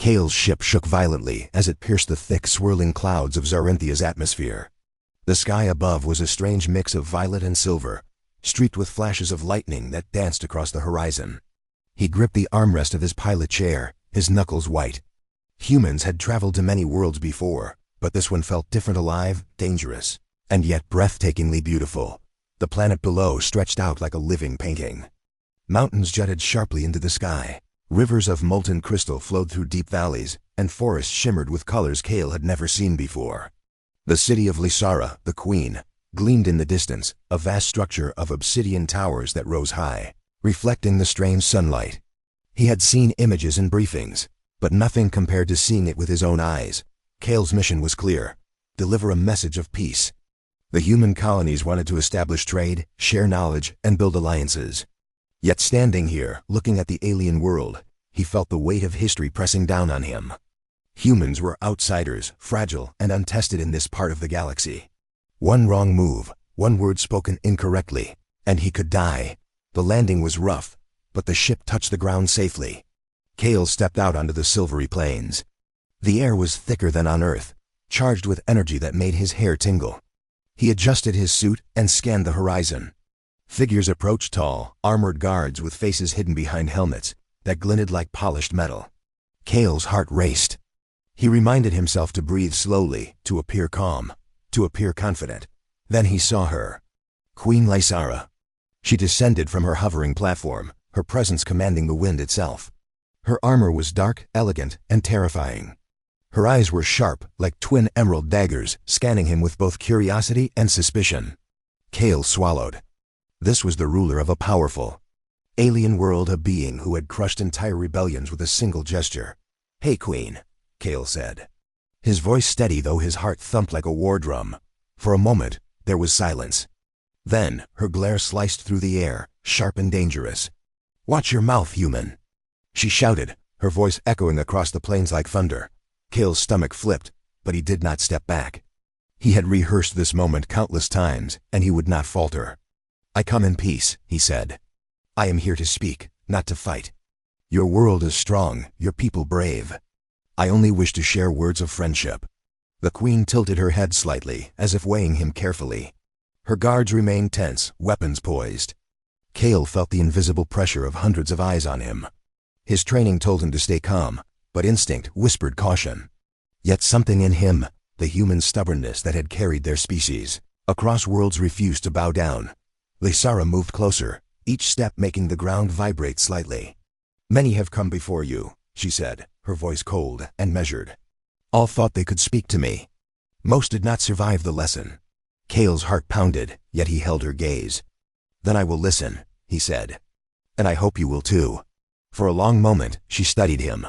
Kale's ship shook violently as it pierced the thick, swirling clouds of Zarinthia's atmosphere. The sky above was a strange mix of violet and silver, streaked with flashes of lightning that danced across the horizon. He gripped the armrest of his pilot chair, his knuckles white. Humans had traveled to many worlds before, but this one felt different, alive, dangerous, and yet breathtakingly beautiful. The planet below stretched out like a living painting. Mountains jutted sharply into the sky. Rivers of molten crystal flowed through deep valleys, and forests shimmered with colors Kale had never seen before. The city of Lysara, the Queen, gleamed in the distance, a vast structure of obsidian towers that rose high, reflecting the strange sunlight. He had seen images in briefings, but nothing compared to seeing it with his own eyes. Kale's mission was clear: deliver a message of peace. The human colonies wanted to establish trade, share knowledge, and build alliances. Yet standing here, looking at the alien world, he felt the weight of history pressing down on him. Humans were outsiders, fragile and untested in this part of the galaxy. One wrong move, one word spoken incorrectly, and he could die. The landing was rough, but the ship touched the ground safely. Kale stepped out onto the silvery plains. The air was thicker than on Earth, charged with energy that made his hair tingle. He adjusted his suit and scanned the horizon. Figures approached, tall, armored guards with faces hidden behind helmets that glinted like polished metal. Kale's heart raced. He reminded himself to breathe slowly, to appear calm, to appear confident. Then he saw her. Queen Lysara. She descended from her hovering platform, her presence commanding the wind itself. Her armor was dark, elegant, and terrifying. Her eyes were sharp, like twin emerald daggers, scanning him with both curiosity and suspicion. Kale swallowed. This was the ruler of a powerful alien world, a being who had crushed entire rebellions with a single gesture. "Hey, Queen," Kale said. His voice steady, though his heart thumped like a war drum. For a moment, there was silence. Then, her glare sliced through the air, sharp and dangerous. "Watch your mouth, human," she shouted, her voice echoing across the plains like thunder. Kale's stomach flipped, but he did not step back. He had rehearsed this moment countless times, and he would not falter. "I come in peace," he said. "I am here to speak, not to fight. Your world is strong, your people brave. I only wish to share words of friendship." The Queen tilted her head slightly, as if weighing him carefully. Her guards remained tense, weapons poised. Kale felt the invisible pressure of hundreds of eyes on him. His training told him to stay calm, but instinct whispered caution. Yet something in him, the human stubbornness that had carried their species across worlds, refused to bow down. Lysara moved closer, each step making the ground vibrate slightly. "Many have come before you," she said, her voice cold and measured. "All thought they could speak to me. Most did not survive the lesson." Kale's heart pounded, yet he held her gaze. "Then I will listen," he said. "And I hope you will too." For a long moment, she studied him.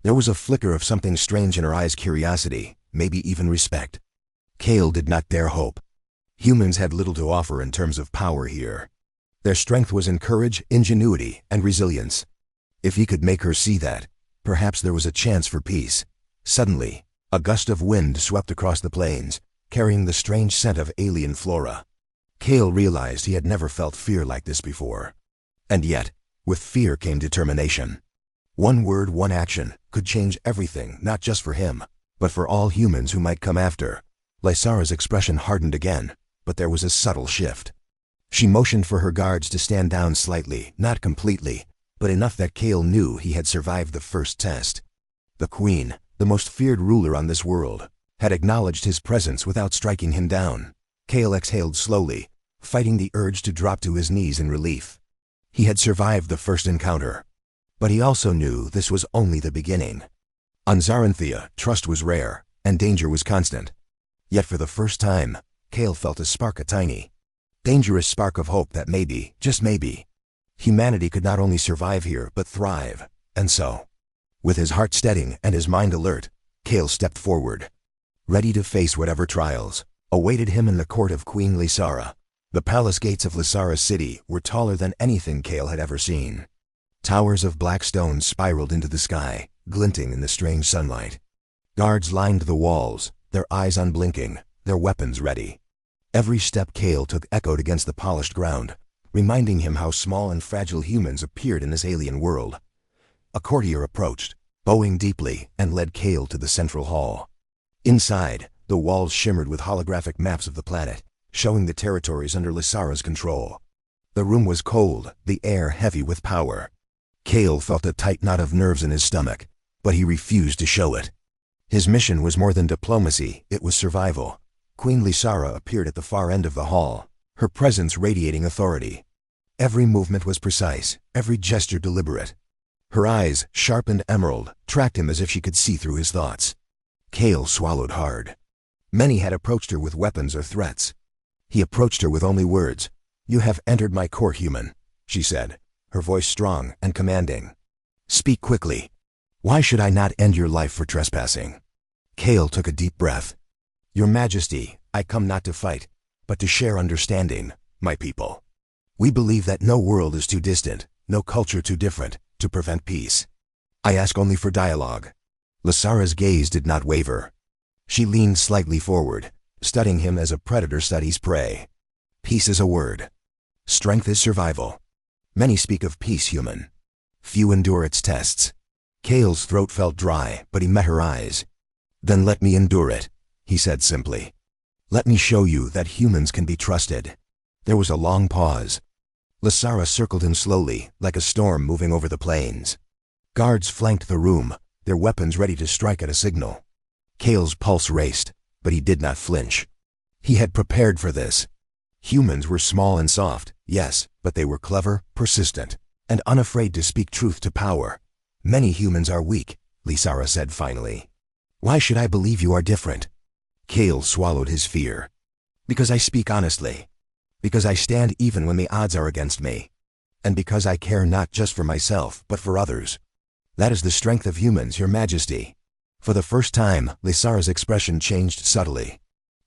There was a flicker of something strange in her eyes, curiosity, maybe even respect. Kale did not dare hope. Humans had little to offer in terms of power here. Their strength was in courage, ingenuity, and resilience. If he could make her see that, perhaps there was a chance for peace. Suddenly, a gust of wind swept across the plains, carrying the strange scent of alien flora. Kale realized he had never felt fear like this before. And yet, with fear came determination. One word, one action, could change everything, not just for him, but for all humans who might come after. Lysara's expression hardened again, but there was a subtle shift. She motioned for her guards to stand down slightly, not completely, but enough that Kale knew he had survived the first test. The Queen, the most feared ruler on this world, had acknowledged his presence without striking him down. Kale exhaled slowly, fighting the urge to drop to his knees in relief. He had survived the first encounter. But he also knew this was only the beginning. On Zarinthia, trust was rare, and danger was constant. Yet for the first time, Kale felt a spark, a tiny, dangerous spark of hope that maybe, just maybe, humanity could not only survive here but thrive. And so, with his heart steadying and his mind alert, Kale stepped forward, ready to face whatever trials awaited him in the court of Queen Lysara. The palace gates of Lysara city were taller than anything Kale had ever seen. Towers of black stone spiraled into the sky, glinting in the strange sunlight. Guards lined the walls, their eyes unblinking, their weapons ready. Every step Kale took echoed against the polished ground, reminding him how small and fragile humans appeared in this alien world. A courtier approached, bowing deeply, and led Kale to the central hall. Inside, the walls shimmered with holographic maps of the planet, showing the territories under Lysara's control. The room was cold, the air heavy with power. Kale felt a tight knot of nerves in his stomach, but he refused to show it. His mission was more than diplomacy, it was survival. Queen Lysara appeared at the far end of the hall, her presence radiating authority. Every movement was precise, every gesture deliberate. Her eyes, sharp and emerald, tracked him as if she could see through his thoughts. Kale swallowed hard. Many had approached her with weapons or threats. He approached her with only words. "You have entered my court, human," she said, her voice strong and commanding. "Speak quickly. Why should I not end your life for trespassing?" Kale took a deep breath. "Your Majesty, I come not to fight, but to share understanding, my people. We believe that no world is too distant, no culture too different, to prevent peace. I ask only for dialogue." Lysara's gaze did not waver. She leaned slightly forward, studying him as a predator studies prey. "Peace is a word. Strength is survival. Many speak of peace, human. Few endure its tests." Kale's throat felt dry, but he met her eyes. "Then let me endure it," he said simply. "Let me show you that humans can be trusted." There was a long pause. Lysara circled him slowly, like a storm moving over the plains. Guards flanked the room, their weapons ready to strike at a signal. Kale's pulse raced, but he did not flinch. He had prepared for this. Humans were small and soft, yes, but they were clever, persistent, and unafraid to speak truth to power. "Many humans are weak," Lysara said finally. "Why should I believe you are different?" Kale swallowed his fear. "Because I speak honestly. Because I stand even when the odds are against me. And because I care not just for myself, but for others. That is the strength of humans, Your Majesty." For the first time, Lysara's expression changed subtly.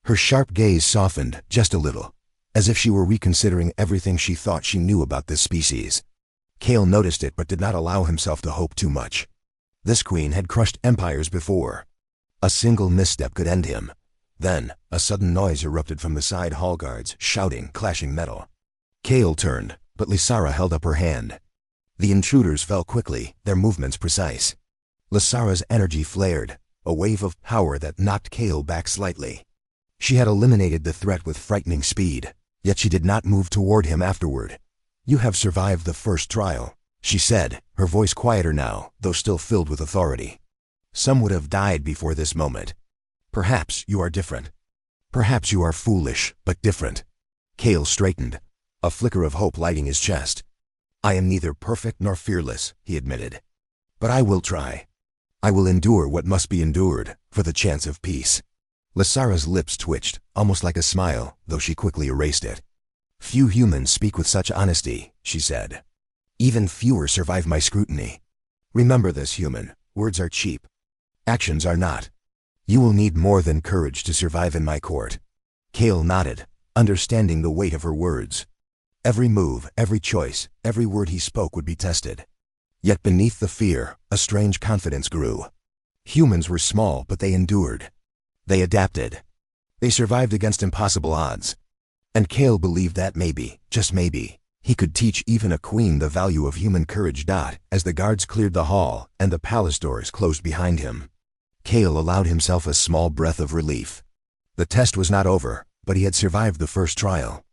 Her sharp gaze softened, just a little, as if she were reconsidering everything she thought she knew about this species. Kale noticed it but did not allow himself to hope too much. This queen had crushed empires before. A single misstep could end him. Then, a sudden noise erupted from the side hall guards, shouting, clashing metal. Kale turned, but Lysara held up her hand. The intruders fell quickly, their movements precise. Lysara's energy flared, a wave of power that knocked Kale back slightly. She had eliminated the threat with frightening speed, yet she did not move toward him afterward. "You have survived the first trial," she said, her voice quieter now, though still filled with authority. "Some would have died before this moment. Perhaps you are different. Perhaps you are foolish, but different." Kale straightened, a flicker of hope lighting his chest. "I am neither perfect nor fearless," he admitted. "But I will try. I will endure what must be endured, for the chance of peace." Lysara's lips twitched, almost like a smile, though she quickly erased it. "Few humans speak with such honesty," she said. "Even fewer survive my scrutiny. Remember this, human. Words are cheap. Actions are not. You will need more than courage to survive in my court." Kale nodded, understanding the weight of her words. Every move, every choice, every word he spoke would be tested. Yet beneath the fear, a strange confidence grew. Humans were small, but they endured. They adapted. They survived against impossible odds. And Kale believed that maybe, just maybe, he could teach even a queen the value of human courage. As the guards cleared the hall and the palace doors closed behind him, Kale allowed himself a small breath of relief. The test was not over, but he had survived the first trial.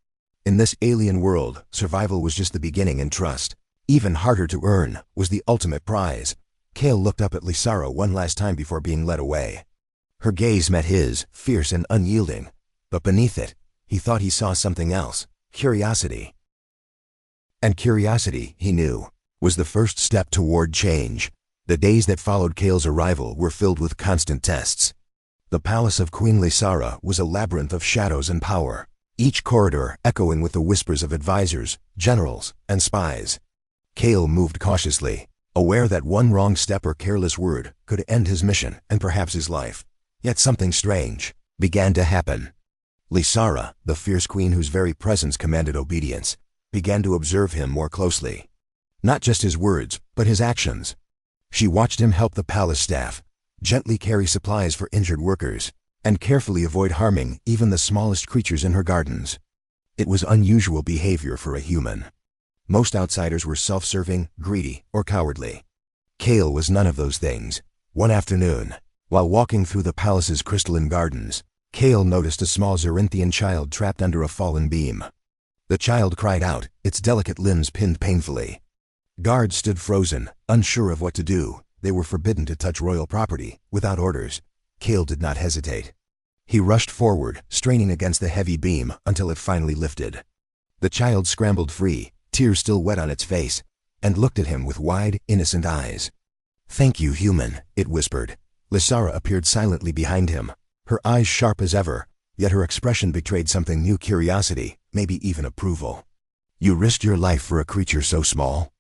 In this alien world, survival was just the beginning, and trust, even harder to earn, was the ultimate prize. Kale looked up at Lysara one last time before being led away. Her gaze met his, fierce and unyielding, but beneath it, he thought he saw something else, curiosity. And curiosity, he knew, was the first step toward change. The days that followed Kale's arrival were filled with constant tests. The palace of Queen Lysara was a labyrinth of shadows and power, each corridor echoing with the whispers of advisors, generals, and spies. Kale moved cautiously, aware that one wrong step or careless word could end his mission and perhaps his life. Yet something strange began to happen. Lysara, the fierce queen whose very presence commanded obedience, began to observe him more closely. Not just his words, but his actions. She watched him help the palace staff, gently carry supplies for injured workers, and carefully avoid harming even the smallest creatures in her gardens. It was unusual behavior for a human. Most outsiders were self-serving, greedy, or cowardly. Kale was none of those things. One afternoon, while walking through the palace's crystalline gardens, Kale noticed a small Zarinthian child trapped under a fallen beam. The child cried out, its delicate limbs pinned painfully. Guards stood frozen, unsure of what to do. They were forbidden to touch royal property, without orders. Kale did not hesitate. He rushed forward, straining against the heavy beam until it finally lifted. The child scrambled free, tears still wet on its face, and looked at him with wide, innocent eyes. "Thank you, human," it whispered. Lysara appeared silently behind him, her eyes sharp as ever, yet her expression betrayed something new: curiosity, maybe even approval. "You risked your life for a creature so small?"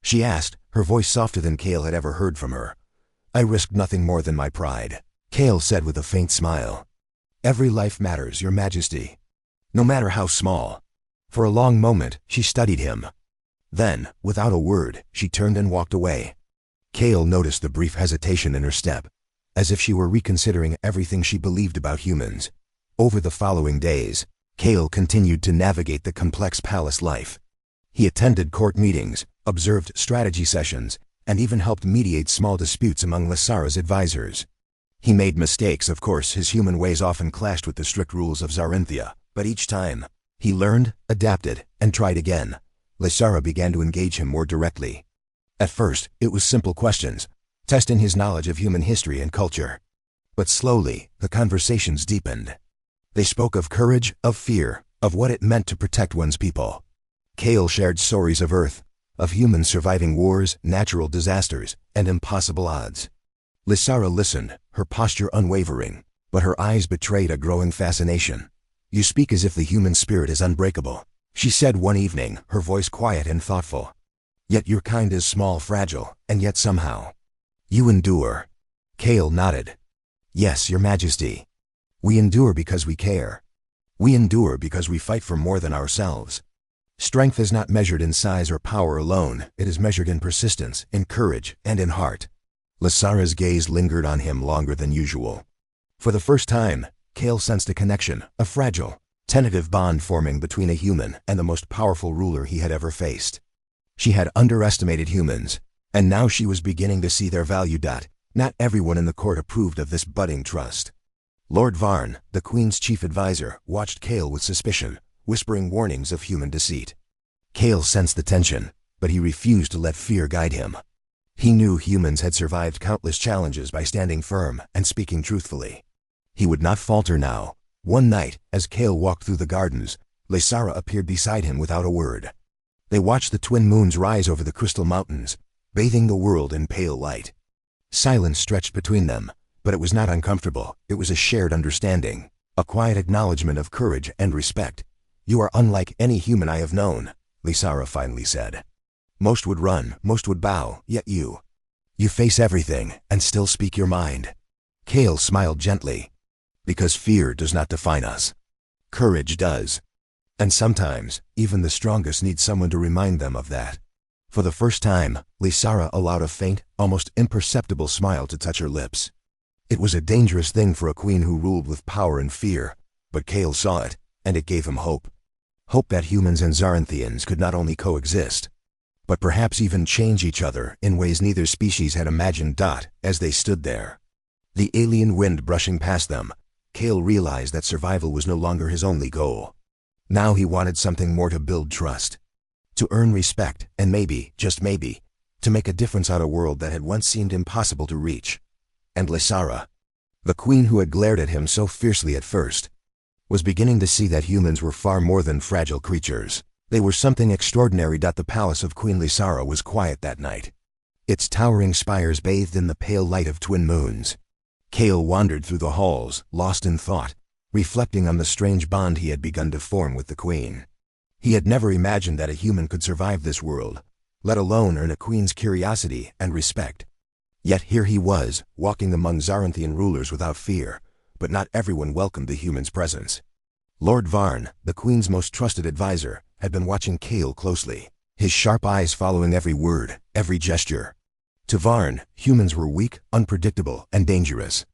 she asked, her voice softer than Kale had ever heard from her. "I risked nothing more than my pride," Kale said with a faint smile. "Every life matters, Your Majesty, no matter how small." For a long moment, she studied him. Then, without a word, she turned and walked away. Kale noticed the brief hesitation in her step, as if she were reconsidering everything she believed about humans. Over the following days, Kale continued to navigate the complex palace life. He attended court meetings, observed strategy sessions, and even helped mediate small disputes among Lysara's advisors. He made mistakes, of course. His human ways often clashed with the strict rules of Zarinthia, but each time, he learned, adapted, and tried again. Lysara began to engage him more directly. At first, it was simple questions, testing his knowledge of human history and culture. But slowly, the conversations deepened. They spoke of courage, of fear, of what it meant to protect one's people. Kale shared stories of Earth, of humans surviving wars, natural disasters, and impossible odds. Lysara listened, her posture unwavering, but her eyes betrayed a growing fascination. "You speak as if the human spirit is unbreakable," she said one evening, her voice quiet and thoughtful. "Yet your kind is small, fragile, and yet somehow you endure." Kale nodded. "Yes, Your Majesty. We endure because we care. We endure because we fight for more than ourselves. Strength is not measured in size or power alone. It is measured in persistence, in courage, and in heart." Lysara's gaze lingered on him longer than usual. For the first time, Kale sensed a connection, a fragile, tentative bond forming between a human and the most powerful ruler he had ever faced. She had underestimated humans, and now she was beginning to see their value. Not everyone in the court approved of this budding trust. Lord Varn, the Queen's chief advisor, watched Kale with suspicion, whispering warnings of human deceit. Kale sensed the tension, but he refused to let fear guide him. He knew humans had survived countless challenges by standing firm and speaking truthfully. He would not falter now. One night, as Kale walked through the gardens, Lysara appeared beside him without a word. They watched the twin moons rise over the crystal mountains, bathing the world in pale light. Silence stretched between them, but it was not uncomfortable. It was a shared understanding, a quiet acknowledgement of courage and respect. "You are unlike any human I have known," Lysara finally said. "Most would run, most would bow, yet you face everything and still speak your mind." Kale smiled gently. "Because fear does not define us. Courage does. And sometimes, even the strongest need someone to remind them of that." For the first time, Lysara allowed a faint, almost imperceptible smile to touch her lips. It was a dangerous thing for a queen who ruled with power and fear, but Kale saw it, and it gave him hope. Hope that humans and Zarinthians could not only coexist, but perhaps even change each other in ways neither species had imagined. As they stood there, the alien wind brushing past them, Kale realized that survival was no longer his only goal. Now he wanted something more: to build trust, to earn respect, and maybe, just maybe, to make a difference on a world that had once seemed impossible to reach. And Lysara, the queen who had glared at him so fiercely at first, was beginning to see that humans were far more than fragile creatures. They were something extraordinary. The palace of Queen Lysara was quiet that night, its towering spires bathed in the pale light of twin moons. Kale wandered through the halls, lost in thought, reflecting on the strange bond he had begun to form with the queen. He had never imagined that a human could survive this world, let alone earn a queen's curiosity and respect. Yet here he was, walking among Zarinthian rulers without fear, but not everyone welcomed the human's presence. Lord Varn, the queen's most trusted advisor, had been watching Kale closely, his sharp eyes following every word, every gesture. To Varn, humans were weak, unpredictable, and dangerous.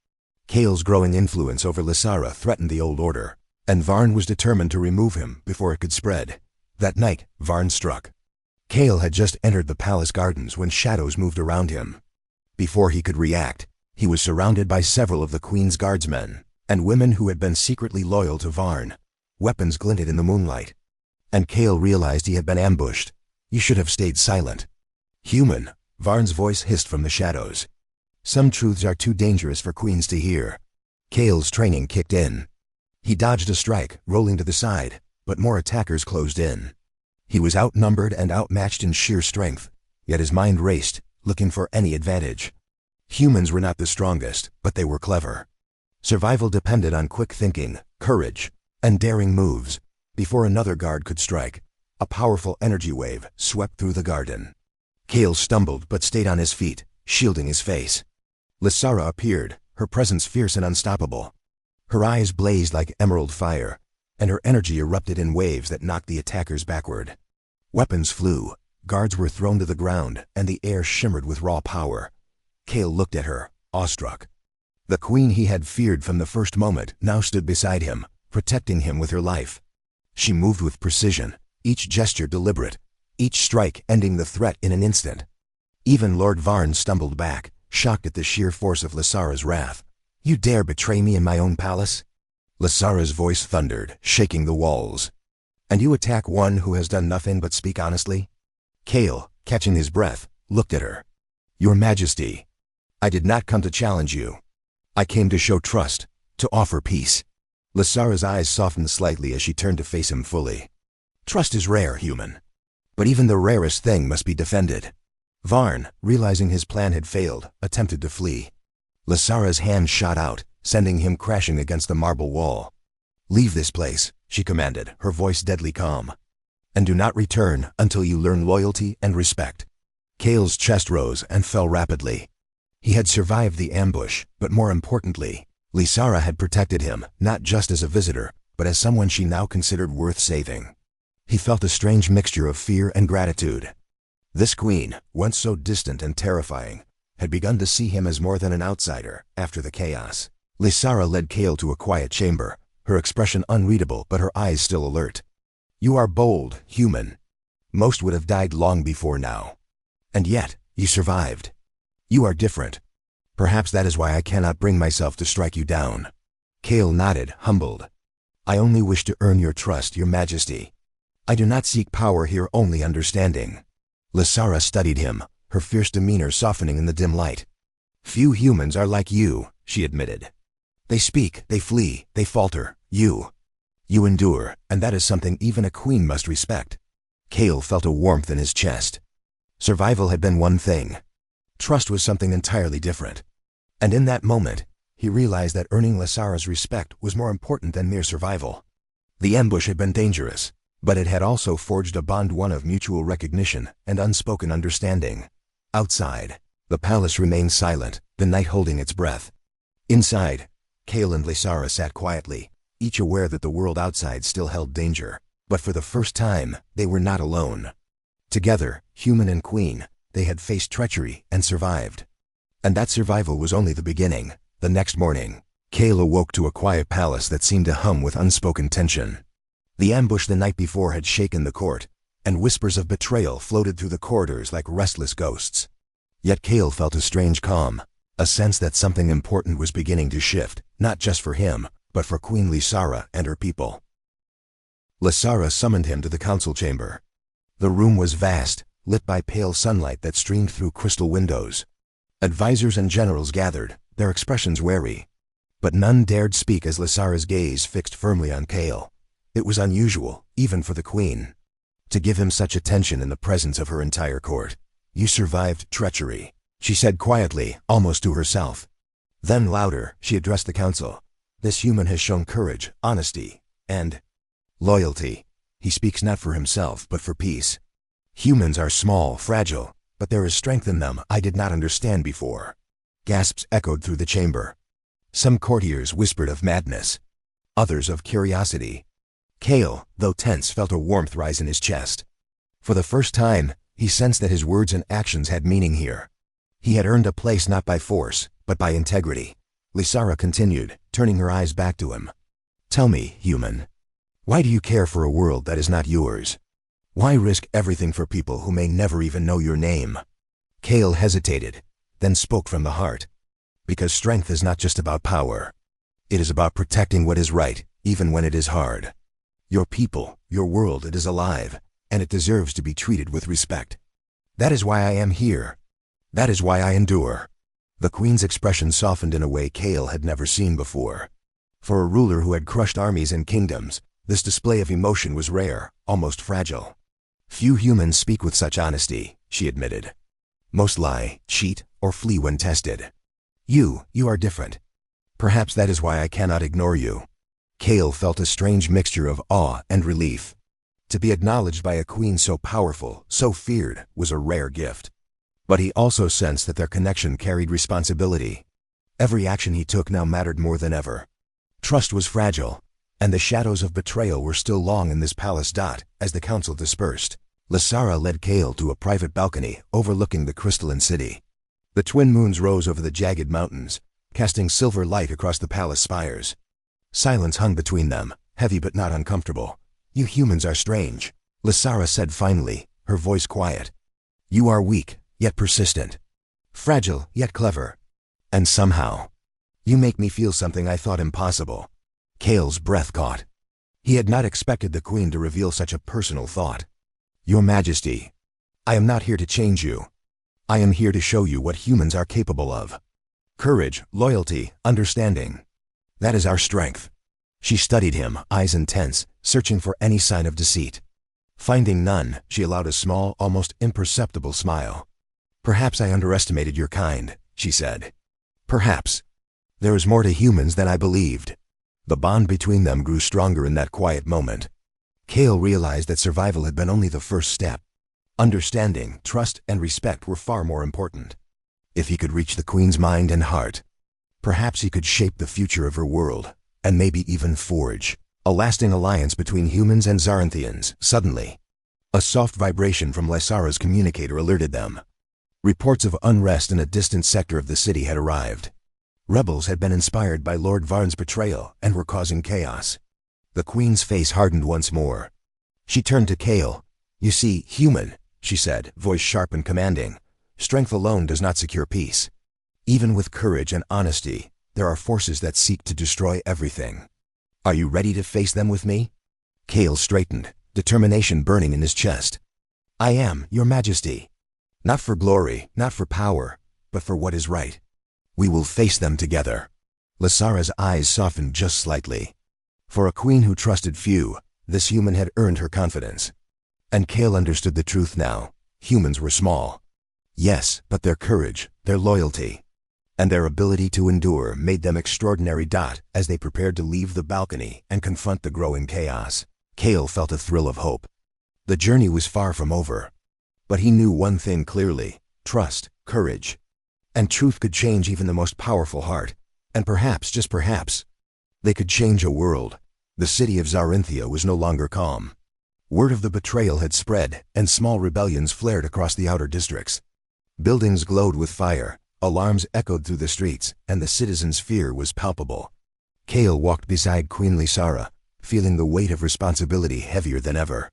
Kale's growing influence over Lysara threatened the old order, and Varn was determined to remove him before it could spread. That night, Varn struck. Kale had just entered the palace gardens when shadows moved around him. Before he could react, he was surrounded by several of the Queen's guardsmen, and women who had been secretly loyal to Varn. Weapons glinted in the moonlight. And Kale realized he had been ambushed. You should have stayed silent. Human, Varn's voice hissed from the shadows. Some truths are too dangerous for queens to hear. Kale's training kicked in. He dodged a strike, rolling to the side, but more attackers closed in. He was outnumbered and outmatched in sheer strength, yet his mind raced, looking for any advantage. Humans were not the strongest, but they were clever. Survival depended on quick thinking, courage, and daring moves. Before another guard could strike, a powerful energy wave swept through the garden. Kale stumbled but stayed on his feet, shielding his face. Lysara appeared, her presence fierce and unstoppable. Her eyes blazed like emerald fire, and her energy erupted in waves that knocked the attackers backward. Weapons flew, guards were thrown to the ground, and the air shimmered with raw power. Kale looked at her, awestruck. The queen he had feared from the first moment now stood beside him, protecting him with her life. She moved with precision, each gesture deliberate, each strike ending the threat in an instant. Even Lord Varn stumbled back, shocked at the sheer force of Lysara's wrath. You dare betray me in my own palace? Lysara's voice thundered, shaking the walls. And you attack one who has done nothing but speak honestly? Kale, catching his breath, looked at her. Your Majesty, I did not come to challenge you. I came to show trust, to offer peace. Lysara's eyes softened slightly as she turned to face him fully. Trust is rare, human. But even the rarest thing must be defended. Varn, realizing his plan had failed, attempted to flee. Lysara's hand shot out, sending him crashing against the marble wall. Leave this place, she commanded, her voice deadly calm. And do not return until you learn loyalty and respect. Kale's chest rose and fell rapidly. He had survived the ambush, but more importantly, Lysara had protected him, not just as a visitor, but as someone she now considered worth saving. He felt a strange mixture of fear and gratitude. This queen, once so distant and terrifying, had begun to see him as more than an outsider after the chaos. Lysara led Kale to a quiet chamber, her expression unreadable but her eyes still alert. You are bold, human. Most would have died long before now. And yet, you survived. You are different. Perhaps that is why I cannot bring myself to strike you down. Kale nodded, humbled. I only wish to earn your trust, your Majesty. I do not seek power here, only understanding. Lysara studied him, her fierce demeanor softening in the dim light. Few humans are like you, she admitted. They speak, they flee, they falter. You endure, and that is something even a queen must respect. Kale felt a warmth in his chest. Survival had been one thing. Trust was something entirely different. And in that moment, he realized that earning Lysara's respect was more important than mere survival. The ambush had been dangerous, but it had also forged a bond, one of mutual recognition and unspoken understanding. Outside, the palace remained silent, the night holding its breath. Inside, Kale and Lysara sat quietly, each aware that the world outside still held danger. But for the first time, they were not alone. Together, human and queen, they had faced treachery and survived. And that survival was only the beginning. The next morning, Kale awoke to a quiet palace that seemed to hum with unspoken tension. The ambush the night before had shaken the court, and whispers of betrayal floated through the corridors like restless ghosts. Yet Kale felt a strange calm, a sense that something important was beginning to shift, not just for him, but for Queen Lysara and her people. Lysara summoned him to the council chamber. The room was vast, lit by pale sunlight that streamed through crystal windows. Advisors and generals gathered, their expressions wary. But none dared speak as Lysara's gaze fixed firmly on Kale. It was unusual, even for the queen, to give him such attention in the presence of her entire court. You survived treachery, she said quietly, almost to herself. Then louder, she addressed the council. This human has shown courage, honesty, and loyalty. He speaks not for himself, but for peace. Humans are small, fragile, but there is strength in them I did not understand before. Gasps echoed through the chamber. Some courtiers whispered of madness, others of curiosity. Kale, though tense, felt a warmth rise in his chest. For the first time, he sensed that his words and actions had meaning here. He had earned a place not by force, but by integrity. Lysara continued, turning her eyes back to him. Tell me, human, why do you care for a world that is not yours? Why risk everything for people who may never even know your name? Kale hesitated, then spoke from the heart. Because strength is not just about power. It is about protecting what is right, even when it is hard. Your people, your world, it is alive, and it deserves to be treated with respect. That is why I am here. That is why I endure. The queen's expression softened in a way Kale had never seen before. For a ruler who had crushed armies and kingdoms, this display of emotion was rare, almost fragile. Few humans speak with such honesty, she admitted. Most lie, cheat, or flee when tested. You are different. Perhaps that is why I cannot ignore you. Kale felt a strange mixture of awe and relief. To be acknowledged by a queen so powerful, so feared, was a rare gift. But he also sensed that their connection carried responsibility. Every action he took now mattered more than ever. Trust was fragile, and the shadows of betrayal were still long in this palace. As the council dispersed, Lysara led Kale to a private balcony overlooking the crystalline city. The twin moons rose over the jagged mountains, casting silver light across the palace spires. Silence hung between them, heavy but not uncomfortable. You humans are strange, Lysara said finally, her voice quiet. You are weak, yet persistent. Fragile, yet clever. And somehow, you make me feel something I thought impossible. Kale's breath caught. He had not expected the queen to reveal such a personal thought. Your Majesty, I am not here to change you. I am here to show you what humans are capable of. Courage, loyalty, understanding. That is our strength. She studied him, eyes intense, searching for any sign of deceit. Finding none, she allowed a small, almost imperceptible smile. Perhaps I underestimated your kind, she said. Perhaps. There is more to humans than I believed. The bond between them grew stronger in that quiet moment. Kale realized that survival had been only the first step. Understanding, trust, and respect were far more important. If he could reach the queen's mind and heart, perhaps he could shape the future of her world, and maybe even forge a lasting alliance between humans and Zaranthians. Suddenly, a soft vibration from Lysara's communicator alerted them. Reports of unrest in a distant sector of the city had arrived. Rebels had been inspired by Lord Varn's betrayal and were causing chaos. The queen's face hardened once more. She turned to Kale. You see, human, she said, voice sharp and commanding. Strength alone does not secure peace. Even with courage and honesty, there are forces that seek to destroy everything. Are you ready to face them with me? Kale straightened, determination burning in his chest. I am, Your Majesty. Not for glory, not for power, but for what is right. We will face them together. Lysara's eyes softened just slightly. For a queen who trusted few, this human had earned her confidence. And Kale understood the truth now. Humans were small. Yes, but their courage, their loyalty, and their ability to endure made them extraordinary. As they prepared to leave the balcony and confront the growing chaos, Kale felt a thrill of hope. The journey was far from over. But he knew one thing clearly: trust, courage, and truth could change even the most powerful heart. And perhaps, just perhaps, they could change a world. The city of Zarinthia was no longer calm. Word of the betrayal had spread, and small rebellions flared across the outer districts. Buildings glowed with fire, alarms echoed through the streets, and the citizens' fear was palpable. Kale walked beside Queen Lysara, feeling the weight of responsibility heavier than ever.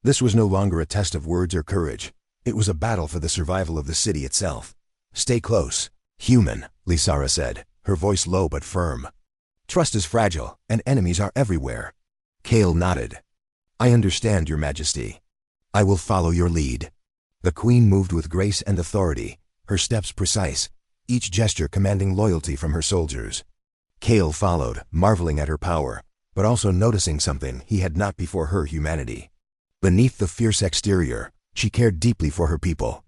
This was no longer a test of words or courage. It was a battle for the survival of the city itself. Stay close, human, Lysara said, her voice low but firm. Trust is fragile, and enemies are everywhere. Kale nodded. I understand, Your Majesty. I will follow your lead. The queen moved with grace and authority, her steps precise, each gesture commanding loyalty from her soldiers. Kale followed, marveling at her power, but also noticing something he had not before: her humanity. Beneath the fierce exterior, she cared deeply for her people.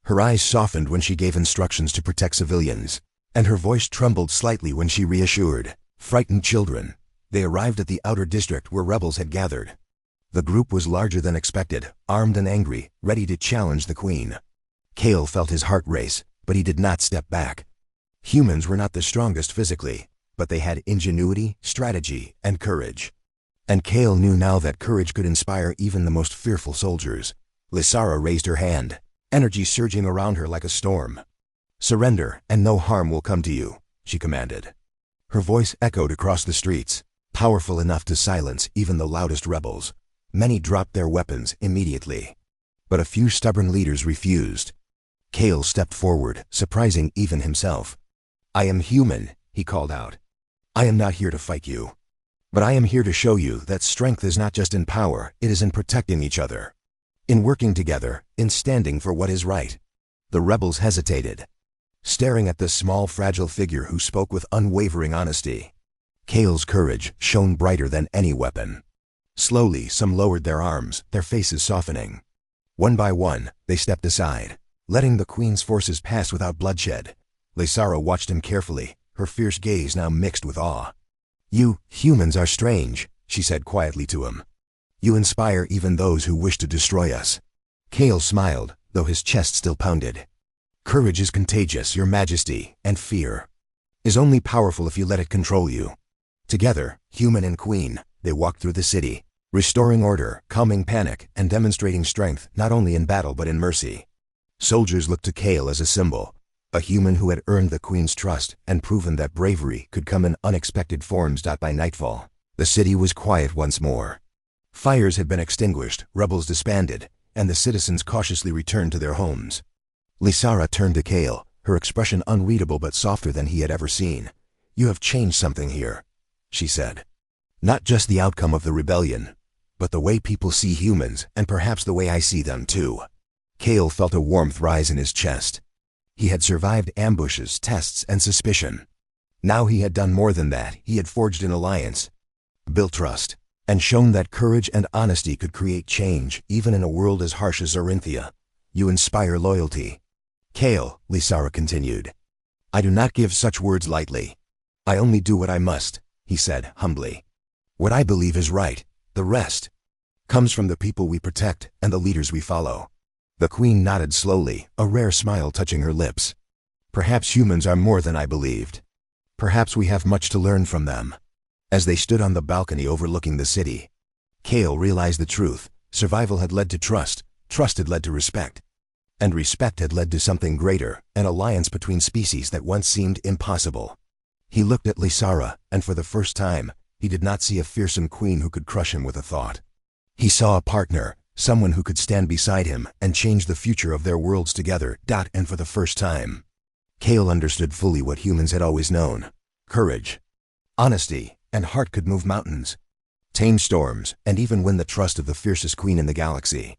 Her eyes softened when she gave instructions to protect civilians, and her voice trembled slightly when she reassured frightened children. They arrived at the outer district where rebels had gathered. The group was larger than expected, armed and angry, ready to challenge the queen. Kale felt his heart race, but he did not step back. Humans were not the strongest physically, but they had ingenuity, strategy, and courage. And Kale knew now that courage could inspire even the most fearful soldiers. Lysara raised her hand, energy surging around her like a storm. Surrender, and no harm will come to you, she commanded. Her voice echoed across the streets, powerful enough to silence even the loudest rebels. Many dropped their weapons immediately. But a few stubborn leaders refused. Kale stepped forward, surprising even himself. "I am human," he called out. "I am not here to fight you. But I am here to show you that strength is not just in power, it is in protecting each other. In working together, in standing for what is right." The rebels hesitated, staring at the small, fragile figure who spoke with unwavering honesty. Kale's courage shone brighter than any weapon. Slowly, some lowered their arms, their faces softening. One by one, they stepped aside, letting the Queen's forces pass without bloodshed. Lysara watched him carefully, her fierce gaze now mixed with awe. "You humans are strange," she said quietly to him. "You inspire even those who wish to destroy us." Kale smiled, though his chest still pounded. "Courage is contagious, Your Majesty, and fear is only powerful if you let it control you." Together, human and queen, they walked through the city, restoring order, calming panic, and demonstrating strength not only in battle but in mercy. Soldiers looked to Kale as a symbol, a human who had earned the Queen's trust and proven that bravery could come in unexpected forms. By nightfall, the city was quiet once more. Fires had been extinguished, rebels disbanded, and the citizens cautiously returned to their homes. Lysara turned to Kale, her expression unreadable but softer than he had ever seen. "You have changed something here," she said. "Not just the outcome of the rebellion, but the way people see humans, and perhaps the way I see them too." Kale felt a warmth rise in his chest. He had survived ambushes, tests, and suspicion. Now he had done more than that. He had forged an alliance, built trust, and shown that courage and honesty could create change, even in a world as harsh as Zarinthia. "You inspire loyalty." "Kale," Lysara continued, "I do not give such words lightly. I only do what I must," he said humbly. "What I believe is right. The rest comes from the people we protect and the leaders we follow." The Queen nodded slowly, a rare smile touching her lips. "Perhaps humans are more than I believed. Perhaps we have much to learn from them." As they stood on the balcony overlooking the city, Kale realized the truth. Survival had led to trust, trust had led to respect, and respect had led to something greater, an alliance between species that once seemed impossible. He looked at Lysara, and for the first time, he did not see a fearsome queen who could crush him with a thought. He saw a partner, someone who could stand beside him and change the future of their worlds together. And for the first time, Kale understood fully what humans had always known. Courage, honesty, and heart could move mountains, tame storms, and even win the trust of the fiercest queen in the galaxy.